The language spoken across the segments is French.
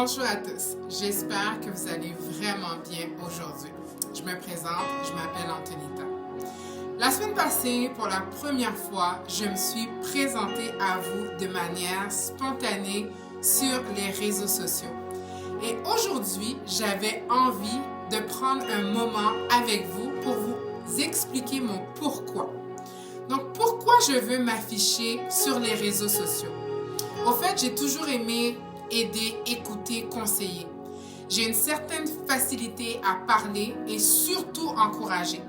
Bonjour à tous, j'espère que vous allez vraiment bien aujourd'hui. Je me présente, je m'appelle Antonita. La semaine passée, pour la première fois, je me suis présentée à vous de manière spontanée sur les réseaux sociaux. Et aujourd'hui, j'avais envie de prendre un moment avec vous pour vous expliquer mon pourquoi. Donc, pourquoi je veux m'afficher sur les réseaux sociaux? Au fait, j'ai toujours aimé aider, écouter, conseiller. J'ai une certaine facilité à parler et surtout encourager.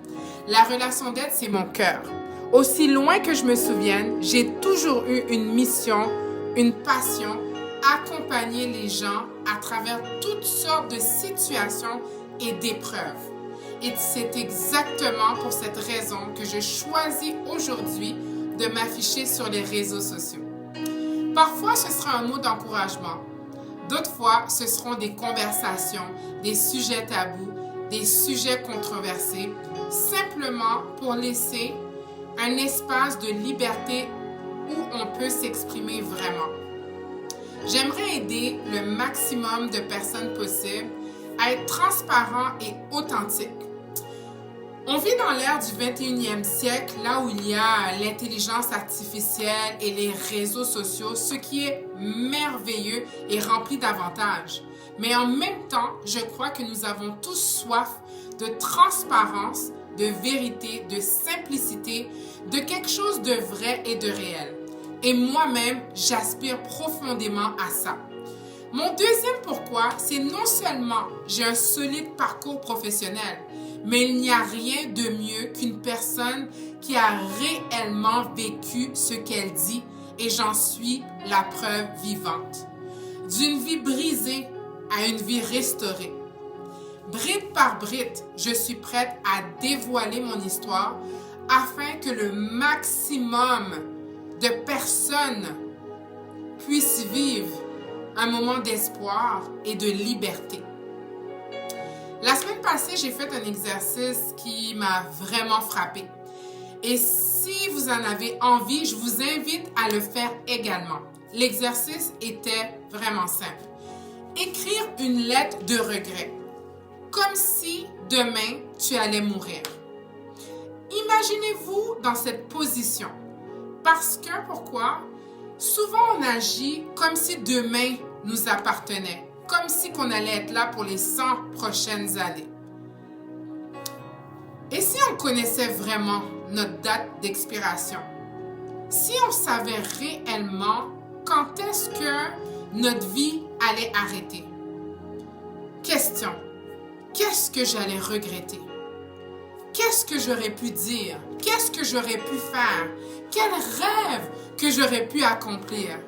La relation d'aide, c'est mon cœur. Aussi loin que je me souvienne, j'ai toujours eu une mission, une passion, accompagner les gens à travers toutes sortes de situations et d'épreuves. Et c'est exactement pour cette raison que je choisis aujourd'hui de m'afficher sur les réseaux sociaux. Parfois, ce sera un mot d'encouragement. D'autres fois, ce seront des conversations, des sujets tabous, des sujets controversés, simplement pour laisser un espace de liberté où on peut s'exprimer vraiment. J'aimerais aider le maximum de personnes possible à être transparent et authentique. On vit dans l'ère du 21e siècle, là où il y a l'intelligence artificielle et les réseaux sociaux, ce qui est merveilleux et rempli d'avantages. Mais en même temps, je crois que nous avons tous soif de transparence, de vérité, de simplicité, de quelque chose de vrai et de réel. Et moi-même, j'aspire profondément à ça. Mon deuxième pourquoi, c'est non seulement j'ai un solide parcours professionnel, mais il n'y a rien de mieux qu'une personne qui a réellement vécu ce qu'elle dit et j'en suis la preuve vivante. D'une vie brisée à une vie restaurée. Bride par bride, je suis prête à dévoiler mon histoire afin que le maximum de personnes puissent vivre un moment d'espoir et de liberté. La semaine passée, j'ai fait un exercice qui m'a vraiment frappée. Et si vous en avez envie, je vous invite à le faire également. L'exercice était vraiment simple. Écrire une lettre de regret, comme si demain tu allais mourir. Imaginez-vous dans cette position. Parce que, pourquoi? Souvent, on agit comme si demain nous appartenait. Comme si on allait être là pour les 100 prochaines années. Et si on connaissait vraiment notre date d'expiration? Si on savait réellement quand est-ce que notre vie allait arrêter? Question. Qu'est-ce que j'allais regretter? Qu'est-ce que j'aurais pu dire? Qu'est-ce que j'aurais pu faire? Quel rêve que j'aurais pu accomplir?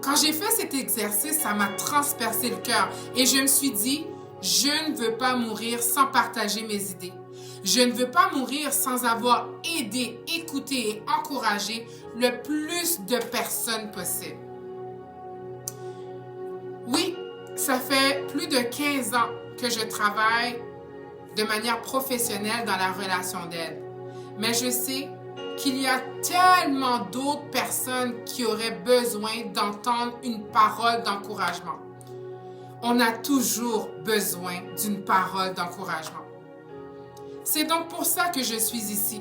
Quand j'ai fait cet exercice, ça m'a transpercé le cœur et je me suis dit, je ne veux pas mourir sans partager mes idées. Je ne veux pas mourir sans avoir aidé, écouté et encouragé le plus de personnes possible. Oui, ça fait plus de 15 ans que je travaille de manière professionnelle dans la relation d'aide. Mais je sais qu'il y a tellement d'autres personnes qui auraient besoin d'entendre une parole d'encouragement. On a toujours besoin d'une parole d'encouragement. C'est donc pour ça que je suis ici,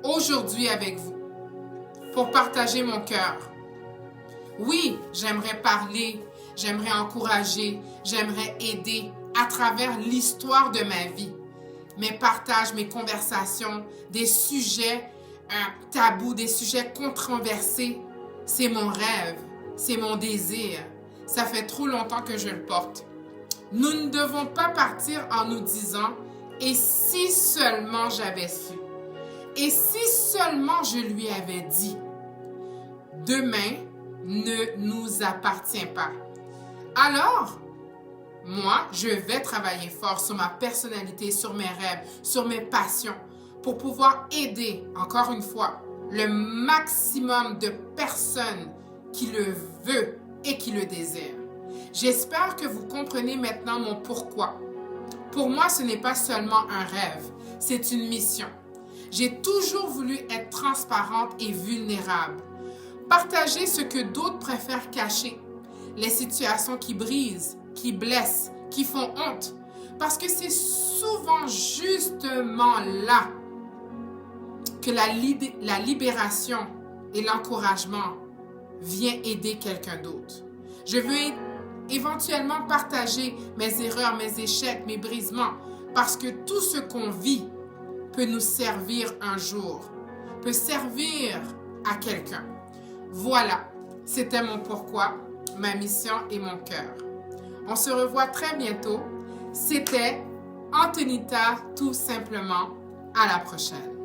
aujourd'hui avec vous, pour partager mon cœur. Oui, j'aimerais parler, j'aimerais encourager, j'aimerais aider à travers l'histoire de ma vie. Mes partages, mes conversations, des sujets tabous, des sujets controversés, c'est mon rêve, c'est mon désir. Ça fait trop longtemps que je le porte. Nous ne devons pas partir en nous disant « Et si seulement j'avais su? Et si seulement je lui avais dit? » Demain ne nous appartient pas. Alors, moi, je vais travailler fort sur ma personnalité, sur mes rêves, sur mes passions, pour pouvoir aider, encore une fois, le maximum de personnes qui le veulent et qui le désirent. J'espère que vous comprenez maintenant mon pourquoi. Pour moi, ce n'est pas seulement un rêve, c'est une mission. J'ai toujours voulu être transparente et vulnérable. Partager ce que d'autres préfèrent cacher, les situations qui brisent, qui blessent, qui font honte. Parce que c'est souvent justement là que la libération et l'encouragement vient aider quelqu'un d'autre. Je veux éventuellement partager mes erreurs, mes échecs, mes brisements, parce que tout ce qu'on vit peut nous servir un jour, peut servir à quelqu'un. Voilà, c'était mon pourquoi, ma mission et mon cœur. On se revoit très bientôt. C'était Antonita, tout simplement. À la prochaine.